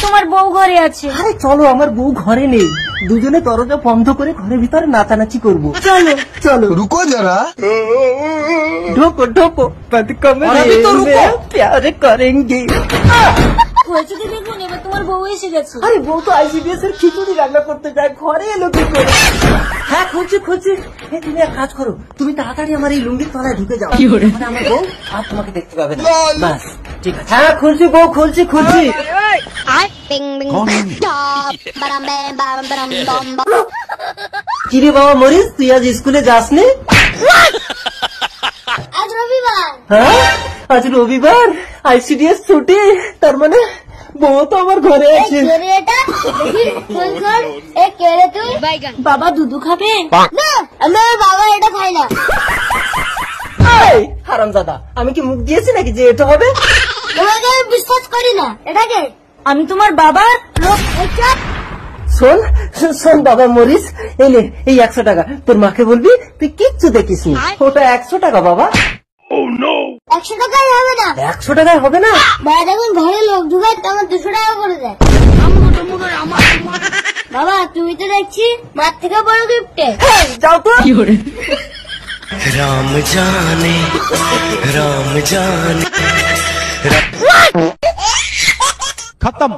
তোমার বউ ঘরে আছে। আরে চলো, আমার বউ ঘরে নেই, দুজনে দরজা বন্ধ করে ঘরের ভিতরে নাচানাচি করবো। চলো চলো। रुको जरा, ঢোকো ঢোকো, बंद कमरे में प्यार करेंगे। হয়েছে তো দেখুন, এবার তোমার বউ এসে গেছে। আরে বউ তো আইসিডিএস এর খিচুড়ি রান্না করতে যায়, ঘরে এলো কি করে? হ্যাঁ খুঁজছি খুঁজছি। তুমি এক কাজ করো, তুমি তাড়াতাড়ি আমার এই লুঙ্গির তলায় ঢুকে যাও, মানে আমার বউ আর তোমাকে দেখতে পাবে না। বাস ঠিক আছে। হ্যাঁ খুঁজছি বউ, খুঁজছি খুঁজছি। কিরে বাবা মরিস, তুই আজ স্কুলে যাসনি? আজ রবিবার। হ্যাঁ আজ রবিবার, আইসিডিএস ছুটি, তার মানে বউ তো আমার ঘরে আছে। বাবা দুধু খাবে না? আমার বাবা এটা খায় না। হারামজাদা, আমি কি মুখ দিয়েছি নাকি যে এটা হবে? তোমাকে আমি বিশ্বাস করি না। এটাকে আমি তোমার বাবার লোক। শোন শোন বাবা মরিস, এই নে এই 100 টাকা, তোর মাকে বলবি তুই কিচ্ছু দেখিস নি, ওটা 100 টাকা বাবা। 100 টাকায় হবে না। 100 টাকায় হবে না? বাবা যখন ঘরে লোক ঢুকায় তখন 200 টাকা করে দেয়। বাবা তুমি তো দেখছি মার থেকে বড় গিফটে। যাও তো। राम जाने, राम जाने। खत्म।